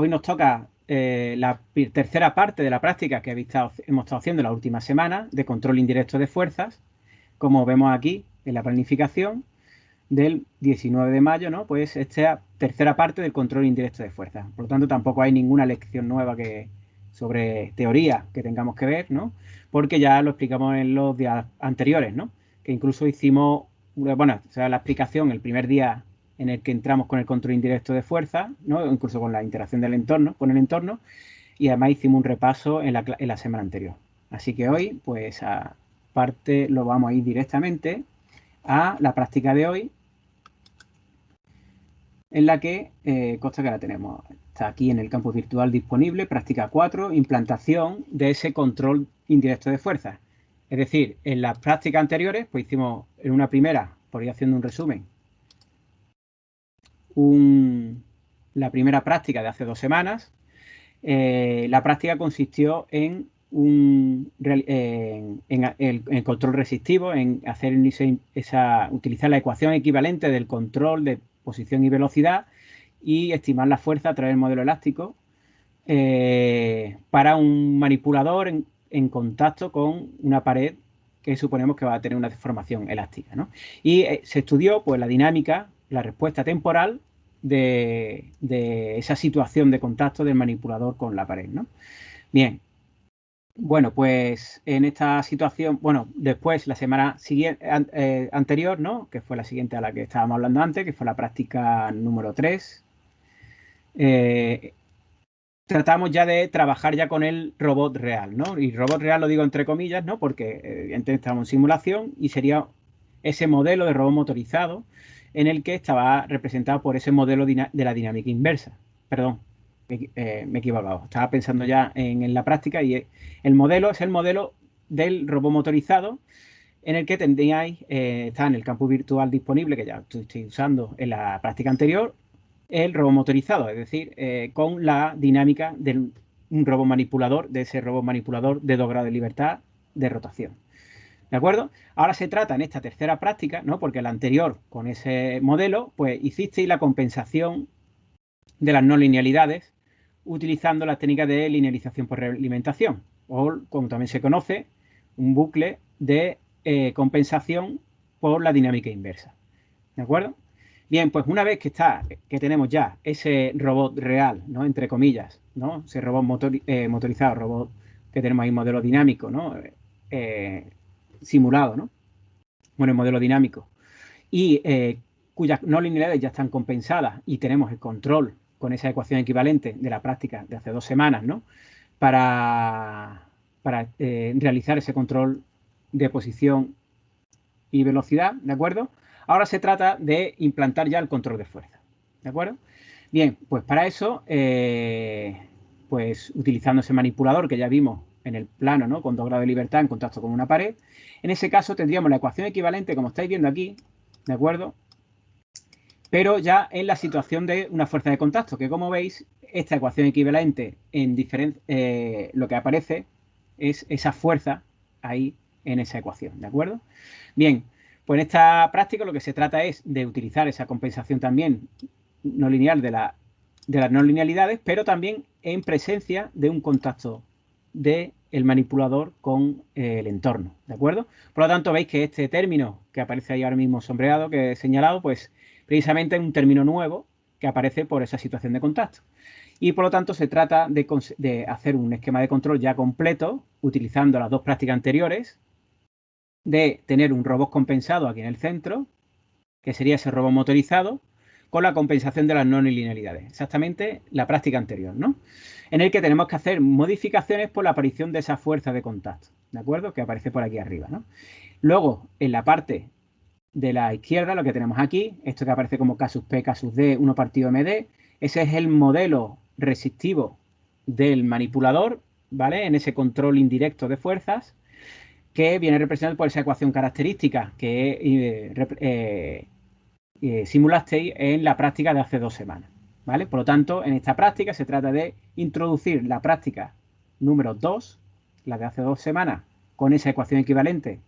hoy nos toca la tercera parte de la práctica que hemos estado haciendo la última semana de control indirecto de fuerzas, como vemos aquí en la planificación del 19 de mayo, ¿no? Pues esta tercera parte del control indirecto de fuerzas. Por lo tanto, tampoco hay ninguna lección nueva sobre teoría que tengamos que ver, ¿no? Porque ya lo explicamos en los días anteriores, ¿no? Que incluso hicimos, bueno, o sea, la explicación el primer día en el que entramos con el control indirecto de fuerza, ¿no? Incluso con la interacción del entorno, con el entorno, y además hicimos un repaso en la semana anterior. Así que hoy, pues aparte lo vamos a ir directamente a la práctica de hoy, en la que consta que la tenemos. Está aquí en el campus virtual disponible, práctica 4, implantación de ese control indirecto de fuerza. Es decir, en las prácticas anteriores, pues hicimos en una primera, por ir haciendo un resumen, la primera práctica de hace 2 semanas. La práctica consistió en el control resistivo, en hacer utilizar la ecuación equivalente del control de posición y velocidad y estimar la fuerza a través del modelo elástico para un manipulador en contacto con una pared que suponemos que va a tener una deformación elástica, ¿no? Y se estudió pues la dinámica, la respuesta temporal de esa situación de contacto del manipulador con la pared, ¿no? Bien, bueno, pues en esta situación, bueno, después la semana anterior, ¿no? Que fue la siguiente a la que estábamos hablando antes, que fue la práctica número 3, tratamos ya de trabajar ya con el robot real, ¿no? Y robot real lo digo entre comillas, ¿no? Porque evidentemente estamos en simulación y sería ese modelo de robot motorizado en el que estaba representado por ese modelo de la dinámica inversa. Perdón, me he equivocado. Estaba pensando ya en la práctica y el modelo es el modelo del robot motorizado en el que tendríais, está en el campus virtual disponible, que ya estoy usando en la práctica anterior, el robot motorizado, es decir, con la dinámica de un robot manipulador, de ese robot manipulador de 2 grados de libertad de rotación. ¿De acuerdo? Ahora se trata en esta tercera práctica, ¿no? Porque la anterior, con ese modelo, pues hicisteis la compensación de las no linealidades utilizando las técnicas de linealización por realimentación, o como también se conoce, un bucle de compensación por la dinámica inversa. ¿De acuerdo? Bien, pues una vez que tenemos ya ese robot real, ¿no? Entre comillas, ¿no? Ese robot motorizado, robot que tenemos ahí, modelo dinámico, ¿no? Simulado, ¿no? Bueno, el modelo dinámico. Y cuyas no linealidades ya están compensadas y tenemos el control con esa ecuación equivalente de la práctica de hace 2 semanas, ¿no? Para realizar ese control de posición y velocidad, ¿de acuerdo? Ahora se trata de implantar ya el control de fuerza, ¿de acuerdo? Bien, pues para eso, pues utilizando ese manipulador que ya vimos en el plano, ¿no? Con 2 grados de libertad en contacto con una pared, en ese caso tendríamos la ecuación equivalente, como estáis viendo aquí, ¿de acuerdo? Pero ya en la situación de una fuerza de contacto, que como veis, esta ecuación equivalente lo que aparece es esa fuerza ahí en esa ecuación, ¿de acuerdo? Bien, pues en esta práctica lo que se trata es de utilizar esa compensación también no lineal de las no linealidades, pero también en presencia de un contacto del manipulador con el entorno, ¿de acuerdo? Por lo tanto, veis que este término que aparece ahí ahora mismo sombreado, que he señalado, pues precisamente es un término nuevo que aparece por esa situación de contacto. Y por lo tanto se trata de hacer un esquema de control ya completo, utilizando las 2 prácticas anteriores, de tener un robot compensado aquí en el centro, que sería ese robot motorizado, con la compensación de las no linealidades. Exactamente la práctica anterior, ¿no? En el que tenemos que hacer modificaciones por la aparición de esa fuerza de contacto, ¿de acuerdo? Que aparece por aquí arriba, ¿no? Luego, en la parte de la izquierda, lo que tenemos aquí, esto que aparece como K sub P, K sub D, 1 partido MD, ese es el modelo resistivo del manipulador, ¿vale? En ese control indirecto de fuerzas, que viene representado por esa ecuación característica que simulasteis en la práctica de hace 2 semanas, ¿vale? Por lo tanto, en esta práctica se trata de introducir la práctica número 2, la de hace 2 semanas, con esa ecuación equivalente,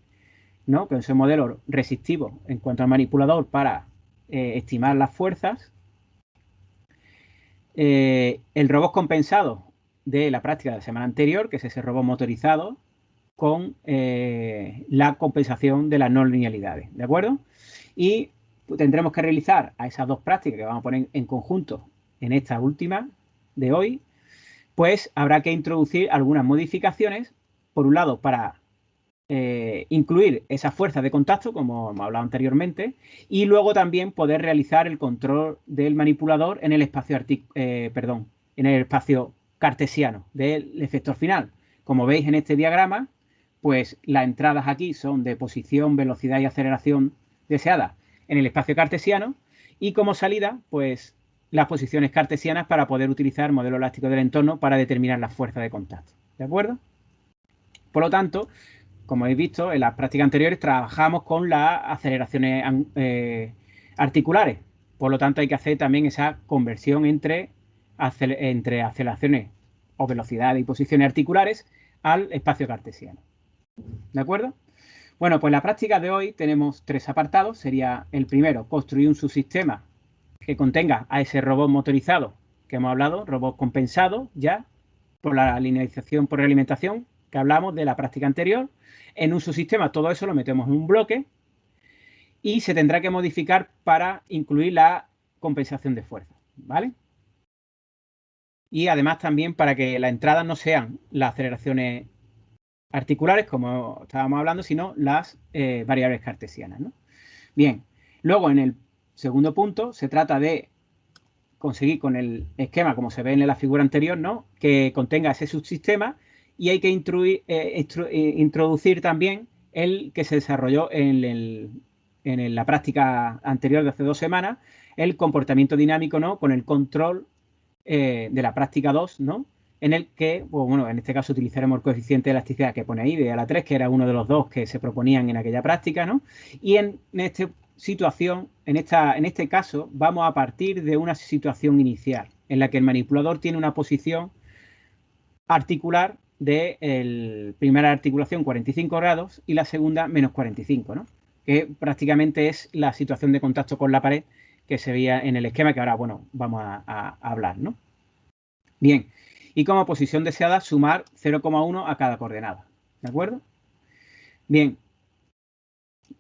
¿no? Con ese modelo resistivo en cuanto al manipulador para estimar las fuerzas, el robot compensado de la práctica de la semana anterior, que es ese robot motorizado, con la compensación de las no linealidades, ¿de acuerdo? Y tendremos que realizar a esas dos prácticas que vamos a poner en conjunto en esta última de hoy, pues habrá que introducir algunas modificaciones, por un lado, para incluir esas fuerzas de contacto, como hemos hablado anteriormente, y luego también poder realizar el control del manipulador en el espacio, en el espacio cartesiano del efector final. Como veis en este diagrama, pues las entradas aquí son de posición, velocidad y aceleración deseada en el espacio cartesiano, y como salida, pues las posiciones cartesianas para poder utilizar el modelo elástico del entorno para determinar la fuerza de contacto. ¿De acuerdo? Por lo tanto, como habéis visto, en las prácticas anteriores trabajamos con las aceleraciones articulares. Por lo tanto, hay que hacer también esa conversión entre aceleraciones o velocidades y posiciones articulares al espacio cartesiano. ¿De acuerdo? Bueno, pues en la práctica de hoy tenemos tres apartados. Sería el primero, construir un subsistema que contenga a ese robot motorizado que hemos hablado, robot compensado ya por la linealización por realimentación que hablamos de la práctica anterior. En un subsistema todo eso lo metemos en un bloque y se tendrá que modificar para incluir la compensación de fuerza, ¿vale? Y además también para que las entradas no sean las aceleraciones articulares, como estábamos hablando, sino las variables cartesianas, ¿no? Bien, luego en el segundo punto se trata de conseguir con el esquema, como se ve en la figura anterior, ¿no?, que contenga ese subsistema, y hay que introducir también el que se desarrolló en la práctica anterior de hace 2 semanas, el comportamiento dinámico, ¿no?, con el control de la práctica 2, ¿no?, en el que, pues, bueno, en este caso utilizaremos el coeficiente de elasticidad que pone ahí, de a la 3, que era uno de los dos que se proponían en aquella práctica, ¿no? Y en esta situación, en este caso, vamos a partir de una situación inicial, en la que el manipulador tiene una posición articular de la primera articulación 45 grados y la segunda menos 45, ¿no?, que prácticamente es la situación de contacto con la pared que se veía en el esquema que ahora, bueno, vamos a hablar, ¿no? Bien, y como posición deseada, sumar 0,1 a cada coordenada, ¿de acuerdo? Bien,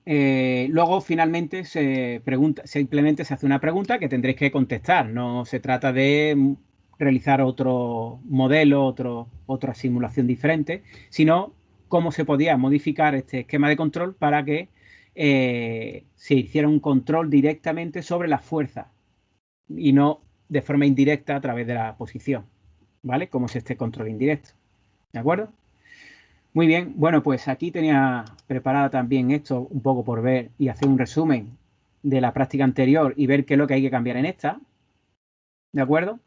luego finalmente simplemente se hace una pregunta que tendréis que contestar. No se trata de realizar otro modelo, otra simulación diferente, sino cómo se podía modificar este esquema de control para que se hiciera un control directamente sobre la fuerza y no de forma indirecta a través de la posición, ¿vale? Como es este control indirecto, ¿de acuerdo? Muy bien, bueno, pues aquí tenía preparada también esto un poco por ver y hacer un resumen de la práctica anterior y ver qué es lo que hay que cambiar en esta, ¿de acuerdo?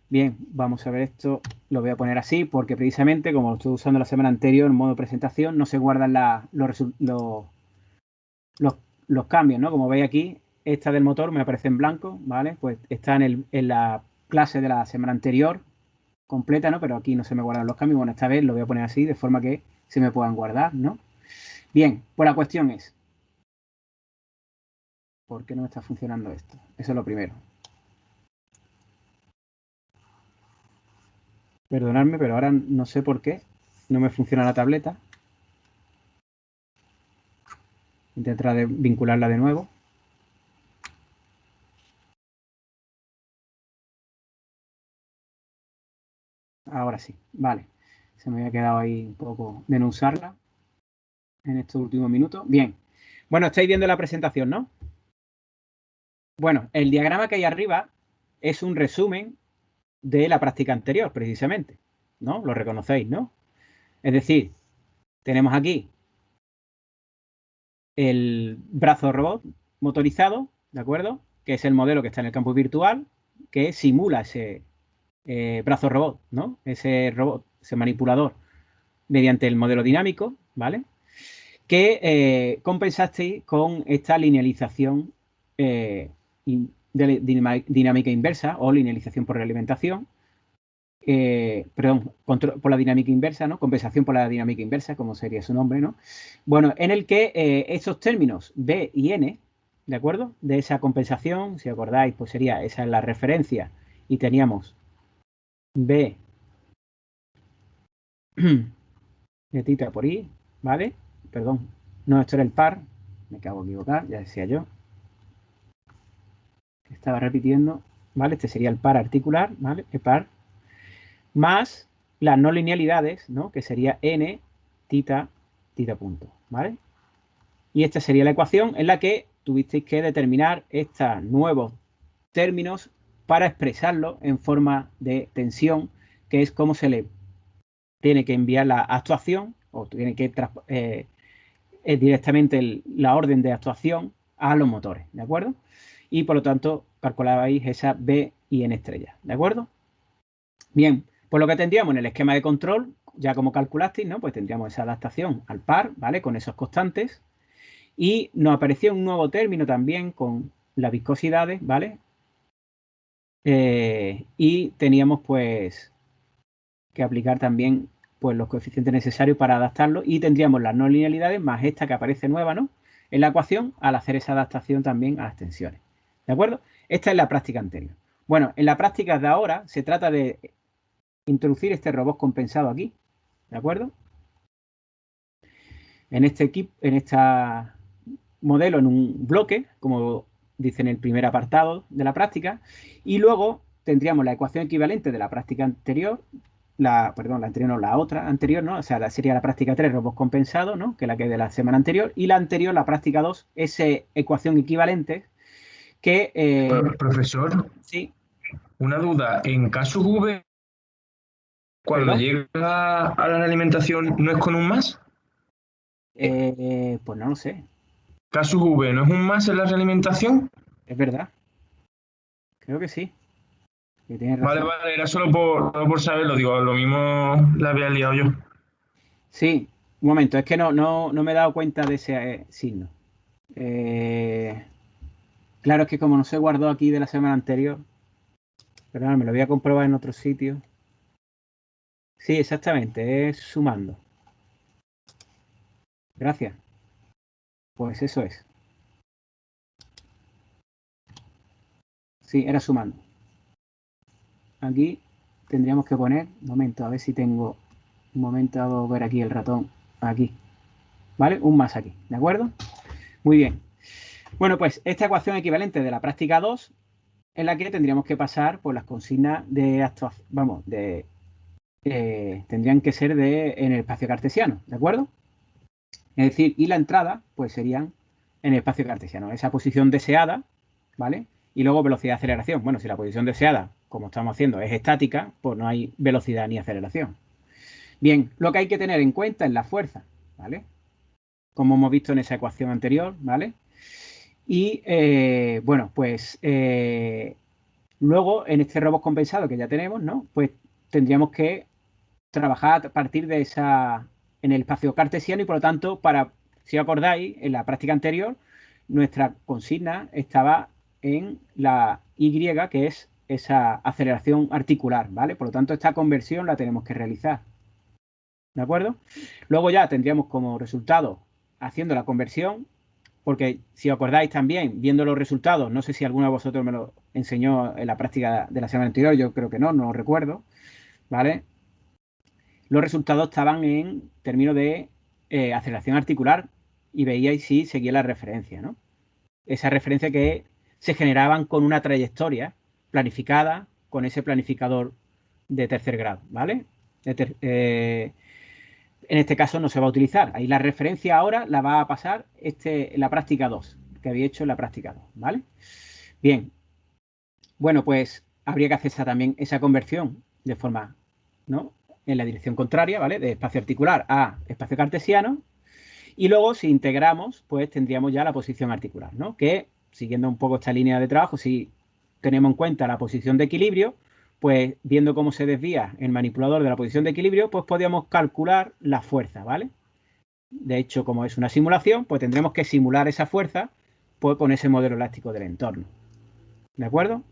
Bien, vamos a ver esto, lo voy a poner así porque precisamente como lo estuve usando la semana anterior en modo presentación, no se guardan los cambios, ¿no? Como veis aquí, esta del motor me aparece en blanco, ¿vale? Pues está en la clase de la semana anterior completa, ¿no? Pero aquí no se me guardan los cambios. Bueno, esta vez lo voy a poner así de forma que se me puedan guardar, ¿no? Bien, pues la cuestión es, ¿por qué no está funcionando esto? Eso es lo primero. Perdonadme, pero ahora no sé por qué no me funciona la tableta. Intentaré vincularla de nuevo. Ahora sí, vale. Se me había quedado ahí un poco de no usarla en estos últimos minutos. Bien. Bueno, estáis viendo la presentación, ¿no? Bueno, el diagrama que hay arriba es un resumen de la práctica anterior, precisamente, ¿no? Lo reconocéis, ¿no? Es decir, tenemos aquí el brazo robot motorizado, ¿de acuerdo? Que es el modelo que está en el campus virtual, que simula ese brazo robot, ¿no? Ese robot, ese manipulador, mediante el modelo dinámico, ¿vale? Que compensasteis con esta linealización de dinámica inversa o linealización por realimentación, perdón, control por la dinámica inversa, ¿no? Compensación por la dinámica inversa, como sería su nombre, ¿no? Bueno, en el que estos términos B y N, ¿de acuerdo? De esa compensación, si acordáis, pues sería esa es la referencia y teníamos B de tita por I, ¿vale? Perdón, no, esto era el par, me acabo de equivocar, ya decía yo. Estaba repitiendo, ¿vale? Este sería el par articular, ¿vale? El par, más las no linealidades, ¿no? Que sería N, tita, tita punto, ¿vale? Y esta sería la ecuación en la que tuvisteis que determinar estos nuevos términos para expresarlo en forma de tensión, que es como se le tiene que enviar la actuación o tiene que directamente la orden de actuación a los motores, ¿de acuerdo? Y por lo tanto calculabais esa B y N estrella, ¿de acuerdo? Bien, pues lo que tendríamos en el esquema de control, ya como calculasteis, ¿no? Pues tendríamos esa adaptación al par, ¿vale? Con esos constantes. Y nos apareció un nuevo término también con las viscosidades, ¿vale? Y teníamos pues que aplicar también pues los coeficientes necesarios para adaptarlo y tendríamos las no linealidades más esta que aparece nueva, ¿no? En la ecuación al hacer esa adaptación también a las tensiones. ¿De acuerdo? Esta es la práctica anterior. Bueno, en la práctica de ahora se trata de introducir este robot compensado aquí. ¿De acuerdo? En este modelo, en un bloque, como dice en el primer apartado de la práctica, y luego tendríamos la ecuación equivalente de la práctica anterior, la anterior no, la otra anterior, ¿no? O sea, sería la práctica 3, robot compensado, ¿no? Que es la que es de la semana anterior, y la anterior, la práctica 2, esa ecuación equivalente que... Profesor, sí, una duda. En caso V, cuando perdón. llega a la alimentación, ¿no es con un más? Pues no lo sé, Caso V, ¿no es un más en la realimentación? es verdad, creo que sí, que tienes Vale, razón. vale, era solo por saberlo, digo, lo mismo la había liado yo. Sí, un momento, es que no me he dado cuenta de ese signo. Eh, claro, es que como no se guardó aquí de la semana anterior, pero me lo voy a comprobar en otro sitio. Sí, exactamente, es sumando. Gracias. Pues eso es. Sí, era sumando. Aquí tendríamos que poner, un momento, a ver si tengo, un momento, hago ver aquí el ratón, aquí, ¿vale? Un más aquí, ¿de acuerdo? Muy bien. Bueno, pues esta ecuación equivalente de la práctica 2 en la que tendríamos que pasar por las consignas de actuación, vamos, tendrían que ser en el espacio cartesiano, ¿de acuerdo? Es decir, y la entrada, pues serían en el espacio cartesiano, esa posición deseada, ¿vale? Y luego velocidad de aceleración. Bueno, si la posición deseada, como estamos haciendo, es estática, pues no hay velocidad ni aceleración. Bien, lo que hay que tener en cuenta es la fuerza, ¿vale? Como hemos visto en esa ecuación anterior, ¿vale? Y bueno, pues luego en este robot compensado que ya tenemos, ¿no? Pues tendríamos que trabajar a partir de en el espacio cartesiano y por lo tanto, si os acordáis, en la práctica anterior, nuestra consigna estaba en la Y, que es esa aceleración articular, ¿vale? Por lo tanto, esta conversión la tenemos que realizar, ¿de acuerdo? Luego ya tendríamos como resultado, haciendo la conversión, porque si os acordáis también, viendo los resultados, no sé si alguno de vosotros me lo enseñó en la práctica de la semana anterior, yo creo que no lo recuerdo, ¿vale? Los resultados estaban en términos de aceleración articular y veíais si seguía la referencia, ¿no? Esa referencia que se generaban con una trayectoria planificada con ese planificador de tercer grado, ¿vale? En este caso no se va a utilizar. Ahí la referencia ahora la va a pasar la práctica 2, que había hecho en la práctica 2, ¿vale? Bien, bueno, pues habría que hacer también esa conversión de forma, ¿no? En la dirección contraria, ¿vale? De espacio articular a espacio cartesiano. Y luego, si integramos, pues tendríamos ya la posición articular, ¿no? Que, siguiendo un poco esta línea de trabajo, si tenemos en cuenta la posición de equilibrio, pues viendo cómo se desvía el manipulador de la posición de equilibrio, pues podríamos calcular la fuerza, ¿vale? De hecho, como es una simulación, pues tendremos que simular esa fuerza pues, con ese modelo elástico del entorno. ¿De acuerdo?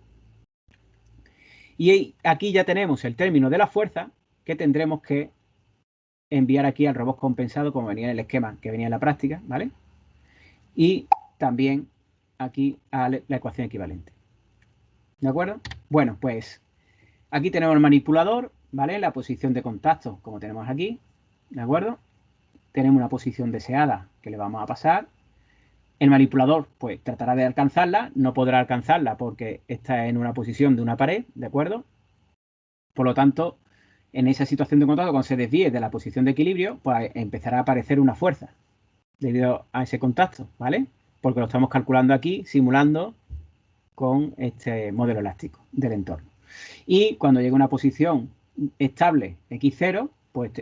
Y aquí ya tenemos el término de la fuerza que tendremos que enviar aquí al robot compensado como venía en el esquema que venía en la práctica, ¿vale? Y también aquí a la ecuación equivalente. ¿De acuerdo? Bueno, pues Aquí tenemos el manipulador, ¿vale? La posición de contacto, como tenemos aquí, ¿de acuerdo? Tenemos una posición deseada que le vamos a pasar. El manipulador, pues, tratará de alcanzarla, no podrá alcanzarla porque está en una posición de una pared, ¿de acuerdo? Por lo tanto, en esa situación de contacto, cuando se desvíe de la posición de equilibrio, pues empezará a aparecer una fuerza debido a ese contacto, ¿vale? Porque lo estamos calculando aquí, simulando con este modelo elástico del entorno. Y cuando llegue a una posición estable x0, pues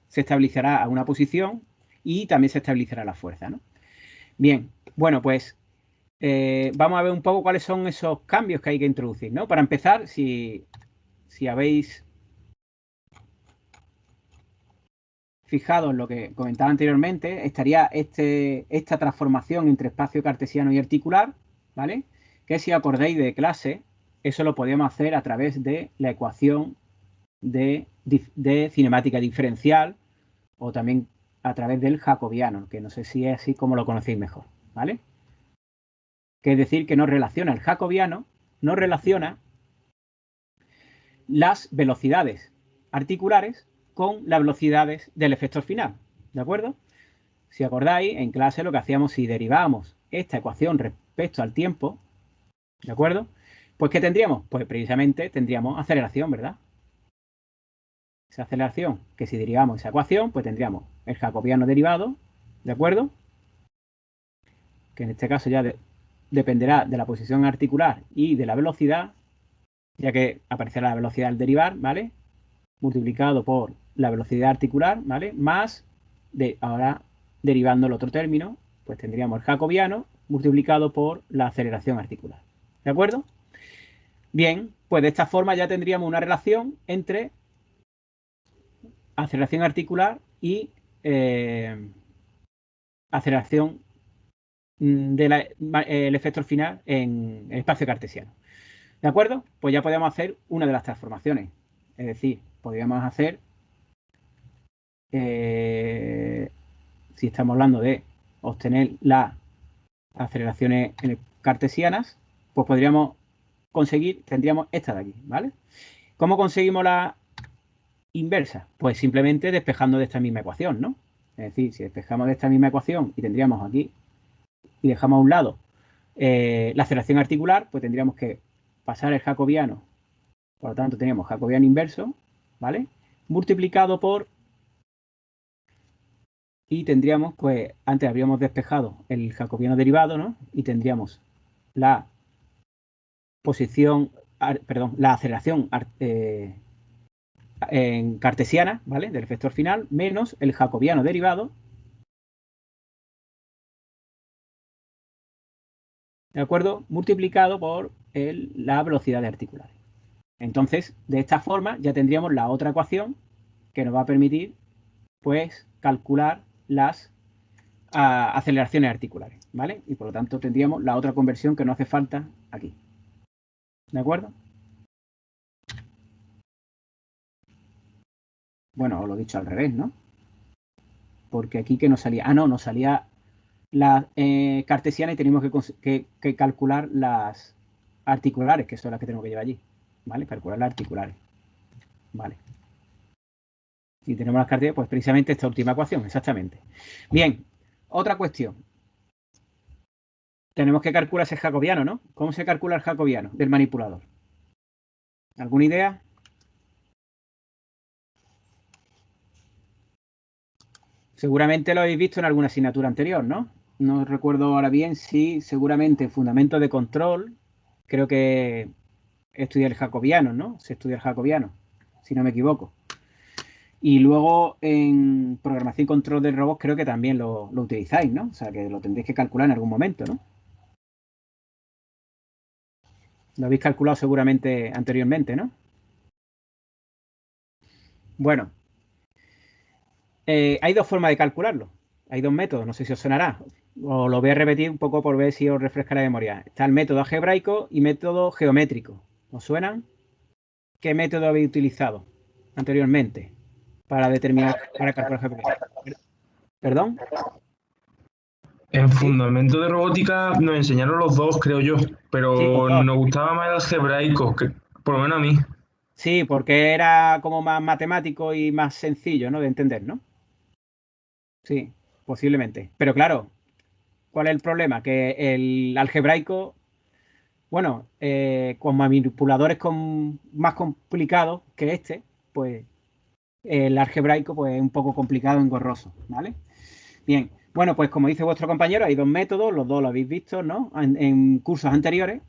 se establecerá a una posición y también se establecerá la fuerza, ¿no? Bien, bueno, pues vamos a ver un poco cuáles son esos cambios que hay que introducir, ¿no? Para empezar, si habéis fijado en lo que comentaba anteriormente, estaría esta transformación entre espacio cartesiano y articular, ¿vale? Que si acordáis de clase, eso lo podíamos hacer a través de la ecuación de cinemática diferencial o también a través del jacobiano, que no sé si es así como lo conocéis mejor, ¿vale? Que es decir, que nos relaciona el jacobiano, nos relaciona las velocidades articulares con las velocidades del efector final, ¿de acuerdo? Si acordáis, en clase lo que hacíamos si derivábamos esta ecuación respecto al tiempo, ¿de acuerdo? Pues ¿qué tendríamos? Pues precisamente tendríamos aceleración, ¿verdad? Esa aceleración, que si derivamos esa ecuación, pues tendríamos el jacobiano derivado, ¿de acuerdo? Que en este caso ya dependerá de la posición articular y de la velocidad, ya que aparecerá la velocidad al derivar, ¿vale? Multiplicado por la velocidad articular, ¿vale? Más, ahora derivando el otro término, pues tendríamos el jacobiano multiplicado por la aceleración articular. ¿De acuerdo? Bien, pues de esta forma ya tendríamos una relación entre aceleración articular y aceleración del efector final en el espacio cartesiano. ¿De acuerdo? Pues ya podemos hacer una de las transformaciones. Es decir, podríamos hacer, si estamos hablando de obtener las aceleraciones cartesianas, pues podríamos conseguir, tendríamos esta de aquí, ¿vale? ¿Cómo conseguimos la inversa? Pues simplemente despejando de esta misma ecuación, ¿no? Es decir, si despejamos de esta misma ecuación y tendríamos aquí, y dejamos a un lado la aceleración articular, pues tendríamos que pasar el jacobiano, por lo tanto tenemos jacobiano inverso, ¿vale? Multiplicado por, y tendríamos, pues antes habríamos despejado el jacobiano derivado, ¿no? Y tendríamos la posición, perdón, la aceleración en cartesiana, ¿vale? Del efector final, menos el jacobiano derivado, ¿de acuerdo? Multiplicado por la velocidad de articular. Entonces, de esta forma ya tendríamos la otra ecuación que nos va a permitir, pues, calcular las aceleraciones articulares, ¿vale? Y por lo tanto tendríamos la otra conversión que no hace falta aquí. ¿De acuerdo? Bueno, os lo he dicho al revés, ¿no? Porque aquí que nos salía... Ah, no, nos salía la cartesiana y tenemos que calcular las articulares, que son las que tenemos que llevar allí, ¿vale? Calcular las articulares, ¿vale? Y tenemos las cartesianas, pues precisamente esta última ecuación, exactamente. Bien, otra cuestión. Tenemos que calcular ese jacobiano, ¿no? ¿Cómo se calcula el jacobiano del manipulador? ¿Alguna idea? Seguramente lo habéis visto en alguna asignatura anterior, ¿no? No recuerdo ahora bien si seguramente en fundamentos de control, creo que estudié el jacobiano, ¿no? Se estudia el jacobiano, si no me equivoco. Y luego en programación y control de robots creo que también lo utilizáis, ¿no? O sea, que lo tendréis que calcular en algún momento, ¿no? Lo habéis calculado seguramente anteriormente, ¿no? Bueno, hay dos formas de calcularlo. Hay dos métodos, no sé si os sonará. Os lo voy a repetir un poco por ver si os refresca la memoria. Está el método algebraico y método geométrico. ¿Os suenan? ¿Qué método habéis utilizado anteriormente para determinar, para calcular geometría? ¿Perdón? En fundamento de robótica nos enseñaron los dos, creo yo, Sí, los pero dos. nos gustaba más el algebraico, por lo menos a mí. Sí, porque era como más matemático y más sencillo, ¿no? De entender, ¿no? Sí, posiblemente. Pero claro, ¿cuál es el problema? Que el algebraico, bueno, con manipuladores más complicados que este, pues el algebraico pues, es un poco complicado, engorroso, ¿vale? Bien, bueno, pues como dice vuestro compañero, hay dos métodos, los dos lo habéis visto, ¿no? En cursos anteriores.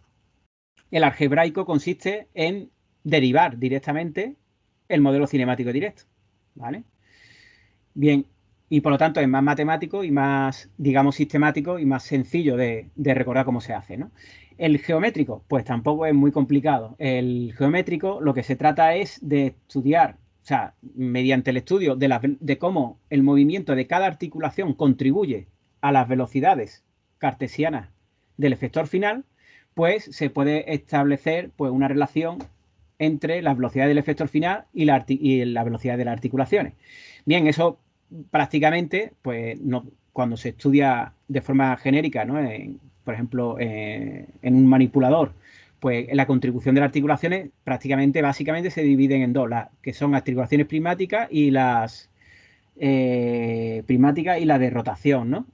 El algebraico consiste en derivar directamente el modelo cinemático directo, ¿vale? Bien, y por lo tanto es más matemático y más, digamos, sistemático y más sencillo de recordar cómo se hace, ¿no? El geométrico, pues tampoco es muy complicado. El geométrico lo que se trata es de estudiar, o sea, mediante el estudio de cómo el movimiento de cada articulación contribuye a las velocidades cartesianas del efector final, pues se puede establecer pues, una relación entre la velocidad del efector final y la velocidad de las articulaciones. Bien, eso prácticamente, pues no, cuando se estudia de forma genérica, ¿no? Por ejemplo, en un manipulador, pues la contribución de las articulaciones prácticamente, básicamente se dividen en dos, las que son articulaciones prismáticas y las prismáticas y la de rotación, ¿no?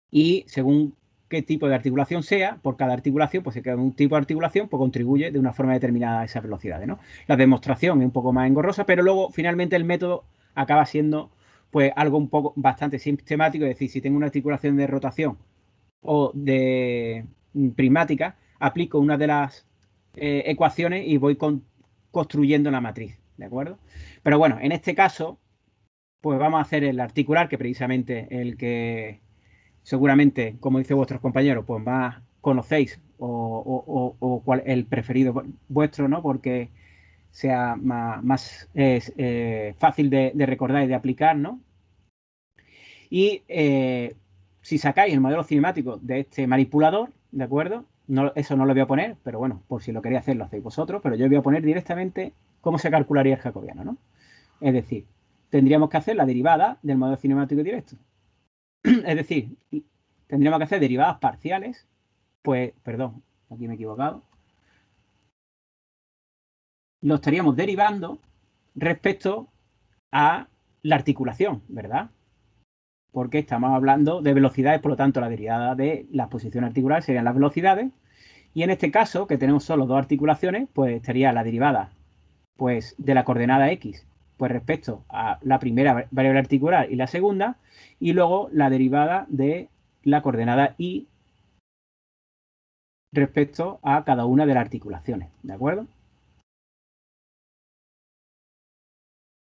Y según qué tipo de articulación sea, por cada articulación, pues se queda un tipo de articulación, pues contribuye de una forma determinada a esas velocidades, ¿no? La demostración es un poco más engorrosa, pero luego finalmente el método acaba siendo pues algo un poco bastante sistemático, es decir, si tengo una articulación de rotación o de prismática, aplico una de las ecuaciones y voy construyendo la matriz, ¿de acuerdo? Pero bueno, en este caso, pues vamos a hacer el articular, que precisamente el que seguramente, como dice vuestros compañeros, pues más conocéis o cuál el preferido vuestro, ¿no? Porque sea más fácil de recordar y de aplicar, ¿no? Y si sacáis el modelo cinemático de este manipulador, ¿de acuerdo? No, eso no lo voy a poner, pero bueno, por si lo queréis hacer, lo hacéis vosotros, pero yo voy a poner directamente cómo se calcularía el jacobiano, ¿no? Es decir, tendríamos que hacer la derivada del modelo cinemático directo. Es decir, tendríamos que hacer derivadas parciales. Pues, perdón, aquí me he equivocado. Lo estaríamos derivando respecto a la articulación, ¿verdad? Porque estamos hablando de velocidades, por lo tanto, la derivada de las posiciones articulares serían las velocidades. Y en este caso, que tenemos solo dos articulaciones, pues estaría la derivada pues, de la coordenada x pues respecto a la primera variable articular y la segunda, y luego la derivada de la coordenada y respecto a cada una de las articulaciones, ¿de acuerdo?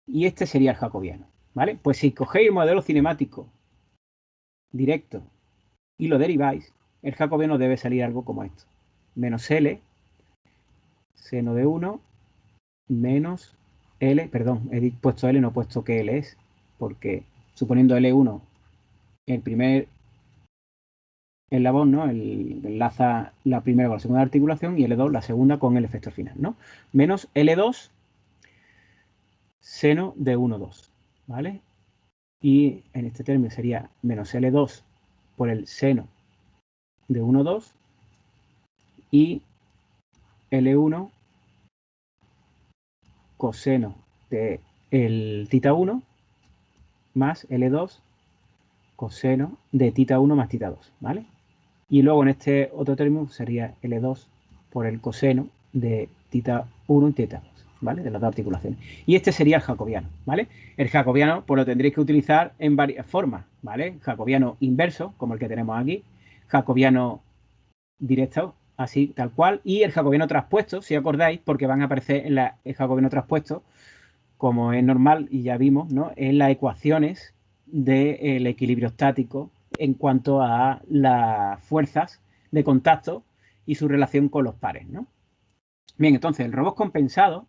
Y este sería el jacobiano, ¿vale? Pues si cogéis el modelo cinemático directo y lo deriváis, el jacobiano debe salir algo como esto. Menos L, seno de 1, menos L, perdón, he puesto L, no he puesto que L es, porque suponiendo L1 el primer eslabón, ¿no? Enlaza la primera con la segunda articulación y L2 la segunda con el efecto final, ¿no? Menos L2 seno de 1, 2, ¿vale? Y en este término sería menos L2 por el seno de 1, 2 y L1 coseno de el tita 1 más L2 coseno de tita 1 más tita 2, ¿vale? Y luego en este otro término sería L2 por el coseno de tita 1 y tita 2, ¿vale? De las dos articulaciones. Y este sería el jacobiano, ¿vale? El jacobiano pues lo tendréis que utilizar en varias formas, ¿vale? Jacobiano inverso, como el que tenemos aquí, jacobiano directo, así, tal cual, y el jacobiano traspuesto, si acordáis, porque van a aparecer en el jacobiano traspuesto, como es normal y ya vimos, ¿no? En las ecuaciones del equilibrio estático en cuanto a las fuerzas de contacto y su relación con los pares, ¿no? Bien, entonces el robot compensado,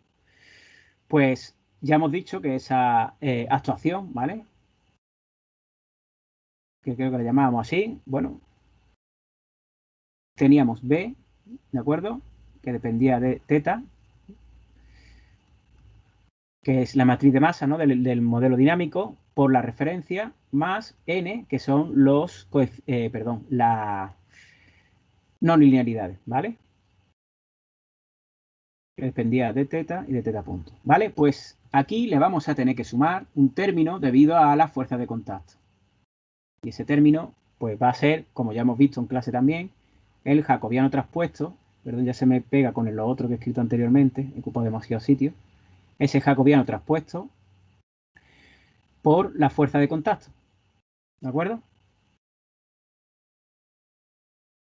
pues ya hemos dicho que esa actuación, ¿vale? Que creo que la llamábamos así, bueno, teníamos B, ¿de acuerdo? Que dependía de teta, que es la matriz de masa, ¿no? del modelo dinámico, por la referencia, más n, que son las no linealidades, ¿vale? que dependía de teta y de teta punto. ¿Vale? Pues aquí le vamos a tener que sumar un término debido a la fuerza de contacto. Y ese término pues va a ser, como ya hemos visto en clase también, el jacobiano traspuesto. Perdón, ya se me pega con lo otro que he escrito anteriormente, he ocupado demasiado sitio. Ese jacobiano traspuesto por la fuerza de contacto. ¿De acuerdo?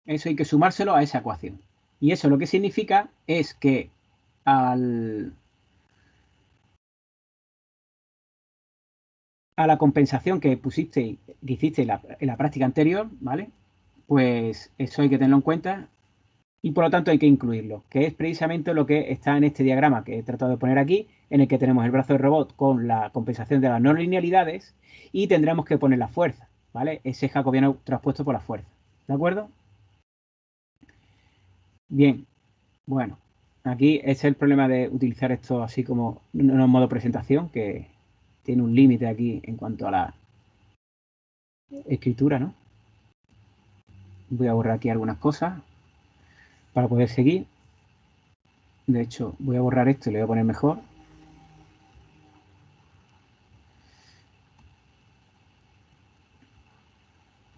Eso hay que sumárselo a esa ecuación. Y eso lo que significa es que a la compensación que hiciste en la práctica anterior, ¿vale? Pues eso hay que tenerlo en cuenta y por lo tanto hay que incluirlo, que es precisamente lo que está en este diagrama que he tratado de poner aquí, en el que tenemos el brazo de robot con la compensación de las no linealidades y tendremos que poner la fuerza, ¿vale? Ese jacobiano traspuesto por la fuerza, ¿de acuerdo? Bien, bueno, aquí ese es el problema de utilizar esto así como en modo presentación, que tiene un límite aquí en cuanto a la escritura, ¿no? Voy a borrar aquí algunas cosas para poder seguir. De hecho, voy a borrar esto y le voy a poner mejor.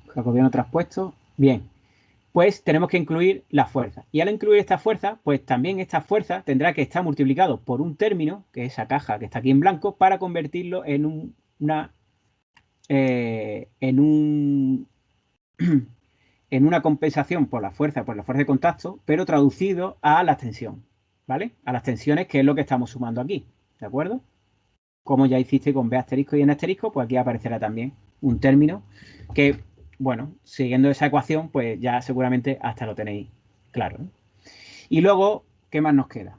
Jacobiano traspuesto. Bien, pues tenemos que incluir la fuerza. Y al incluir esta fuerza, pues también esta fuerza tendrá que estar multiplicado por un término, que es esa caja que está aquí en blanco, para convertirlo en en una compensación por la fuerza de contacto, pero traducido a la tensión, ¿vale? A las tensiones, que es lo que estamos sumando aquí, ¿de acuerdo? Como ya hiciste con B asterisco y N asterisco, pues aquí aparecerá también un término que, bueno, siguiendo esa ecuación, pues ya seguramente hasta lo tenéis claro, ¿no? Y luego, ¿qué más nos queda?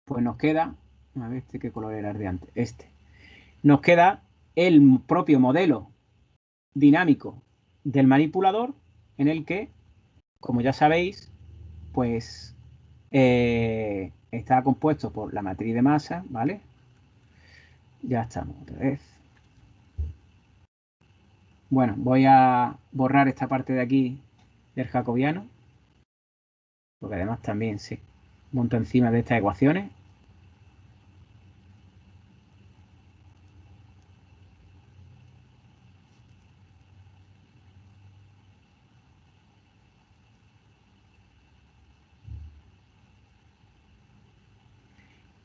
Pues nos queda, a ver, qué color era el de antes, Nos queda el propio modelo dinámico del manipulador en el que, como ya sabéis, pues está compuesto por la matriz de masa, ¿vale? Ya estamos otra vez. Bueno, voy a borrar esta parte de aquí del jacobiano, porque además también se monta encima de estas ecuaciones.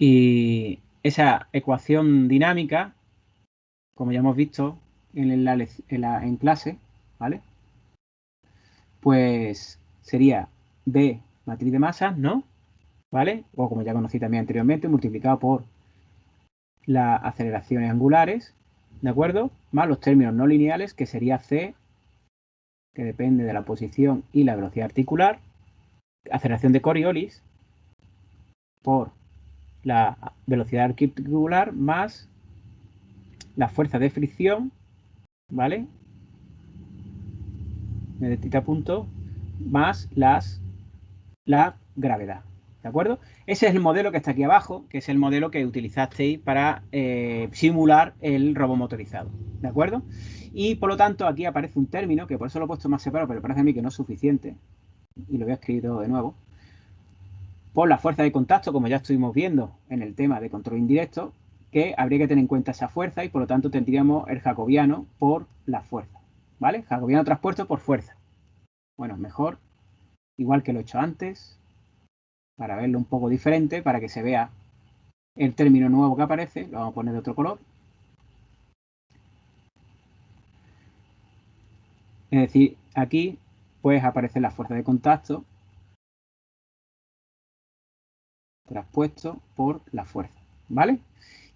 Y esa ecuación dinámica, como ya hemos visto en clase, ¿vale? Pues sería B matriz de masas, ¿no? ¿Vale? O como ya conocí también anteriormente, multiplicado por las aceleraciones angulares, ¿de acuerdo? Más los términos no lineales, que sería C, que depende de la posición y la velocidad articular, aceleración de Coriolis, por la velocidad articular más la fuerza de fricción, ¿vale? De tita punto, más la gravedad, ¿de acuerdo? Ese es el modelo que está aquí abajo, que es el modelo que utilizasteis para simular el robot motorizado, ¿de acuerdo? Y por lo tanto aquí aparece un término, que por eso lo he puesto más separado, pero parece a mí que no es suficiente, y lo voy a escribir de nuevo, por la fuerza de contacto, como ya estuvimos viendo en el tema de control indirecto, que habría que tener en cuenta esa fuerza y por lo tanto tendríamos el jacobiano por la fuerza, ¿vale? Jacobiano traspuesto por fuerza. Bueno, mejor, igual que lo he hecho antes, para verlo un poco diferente, para que se vea el término nuevo que aparece, lo vamos a poner de otro color. Es decir, aquí pues aparece la fuerza de contacto traspuesto por la fuerza, ¿vale?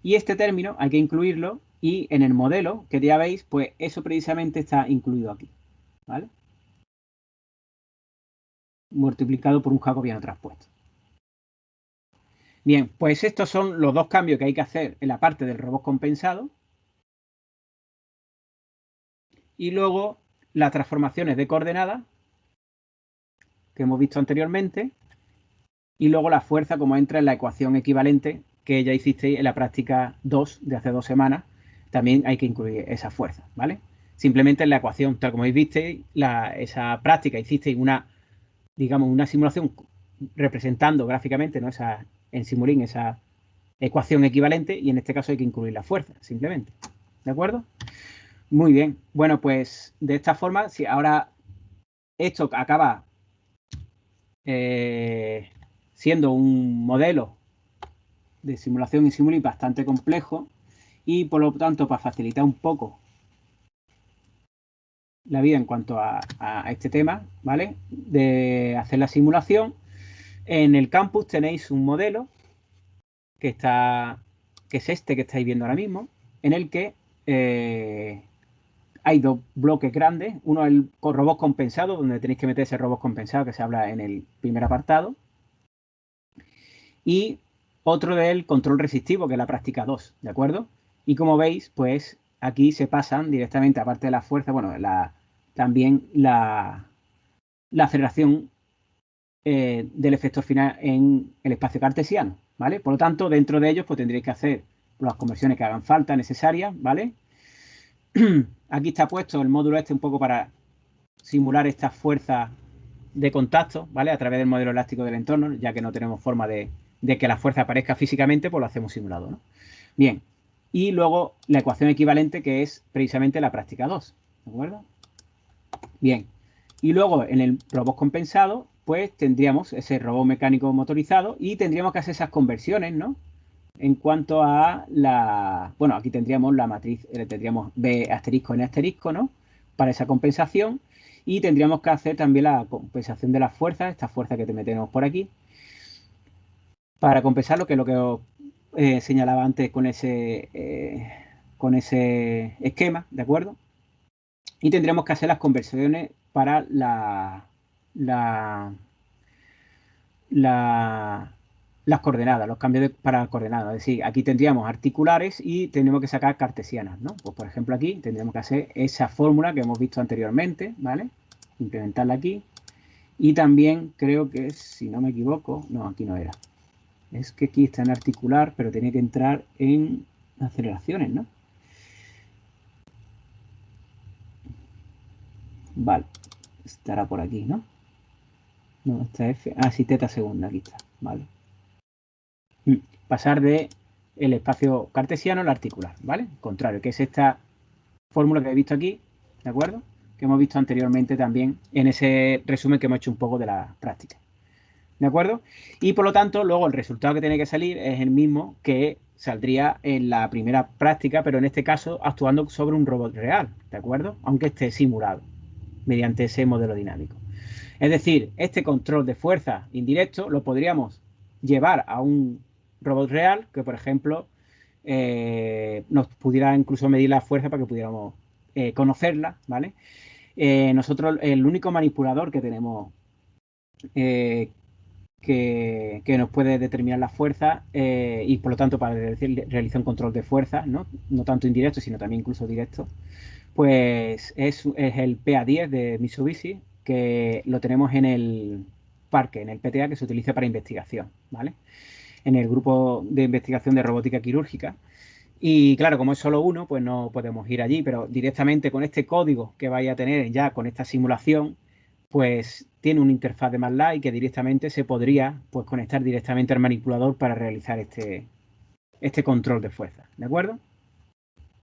Y este término hay que incluirlo y en el modelo que ya veis, pues eso precisamente está incluido aquí, ¿vale? Multiplicado por un jacobiano traspuesto. Bien, pues estos son los dos cambios que hay que hacer en la parte del robot compensado. Y luego las transformaciones de coordenadas que hemos visto anteriormente. Y luego la fuerza como entra en la ecuación equivalente que ya hicisteis en la práctica 2 de hace 2 semanas. También hay que incluir esa fuerza, ¿vale? Simplemente en la ecuación, tal como visteis, esa práctica hicisteis digamos, una simulación representando gráficamente, ¿no? En Simulink esa ecuación equivalente, y en este caso hay que incluir la fuerza, simplemente. ¿De acuerdo? Muy bien. Bueno, pues de esta forma, si ahora esto acaba siendo un modelo de simulación y Simulink bastante complejo, y por lo tanto, para facilitar un poco la vida en cuanto a este tema, ¿vale? De hacer la simulación, en el campus tenéis un modelo que es este que estáis viendo ahora mismo, en el que hay dos bloques grandes. Uno es el robot compensado, donde tenéis que meter ese robot compensado que se habla en el primer apartado. Y otro del control resistivo, que es la práctica 2, ¿de acuerdo? Y como veis, pues aquí se pasan directamente, aparte de la fuerza, bueno, también la aceleración del efecto final en el espacio cartesiano, ¿vale? Por lo tanto, dentro de ellos, pues tendréis que hacer las conversiones que hagan falta, necesarias, ¿vale? Aquí está puesto el módulo este un poco para simular esta fuerza de contacto, ¿vale? A través del modelo elástico del entorno, ya que no tenemos forma de que la fuerza aparezca físicamente, pues lo hacemos simulado, ¿no? Bien, y luego la ecuación equivalente, que es precisamente la práctica 2, ¿de acuerdo? Bien, y luego en el robot compensado, pues tendríamos ese robot mecánico motorizado y tendríamos que hacer esas conversiones, ¿no? En cuanto a bueno, aquí tendríamos la matriz, tendríamos B asterisco N asterisco, ¿no? Para esa compensación. Y tendríamos que hacer también la compensación de las fuerzas, esta fuerza que te metemos por aquí, para compensar lo que os señalaba antes con ese esquema, ¿de acuerdo? Y tendríamos que hacer las conversiones para las coordenadas, los cambios para coordenadas. Es decir, aquí tendríamos articulares y tendríamos que sacar cartesianas, ¿no? Pues por ejemplo aquí tendríamos que hacer esa fórmula que hemos visto anteriormente, ¿vale? Implementarla aquí. Y también creo que, si no me equivoco, no, aquí no era. Es que aquí está en articular, pero tenía que entrar en aceleraciones, ¿no? Vale, estará por aquí, ¿no? No, esta F. Ah, sí, teta segunda, aquí está, vale. Pasar de el espacio cartesiano al articular, ¿vale? Contrario, que es esta fórmula que he visto aquí, ¿de acuerdo? Que hemos visto anteriormente también en ese resumen que hemos hecho un poco de la práctica, ¿de acuerdo? Y por lo tanto, luego el resultado que tiene que salir es el mismo que saldría en la primera práctica, pero en este caso actuando sobre un robot real, ¿de acuerdo? Aunque esté simulado mediante ese modelo dinámico. Es decir, este control de fuerza indirecto lo podríamos llevar a un robot real que, por ejemplo, nos pudiera incluso medir la fuerza para que pudiéramos conocerla, ¿vale? Nosotros, el único manipulador que tenemos que nos puede determinar la fuerza y por lo tanto para realizar un control de fuerza, ¿no? No tanto indirecto, sino también incluso directo, pues es el PA10 de Mitsubishi, que lo tenemos en el parque, en el PTA, que se utiliza para investigación, ¿vale? En el grupo de investigación de robótica quirúrgica. Y claro, como es solo uno, pues no podemos ir allí, pero directamente con este código que vaya a tener ya con esta simulación, pues tiene una interfaz de MATLAB y que directamente se podría pues conectar directamente al manipulador para realizar este control de fuerza, ¿de acuerdo?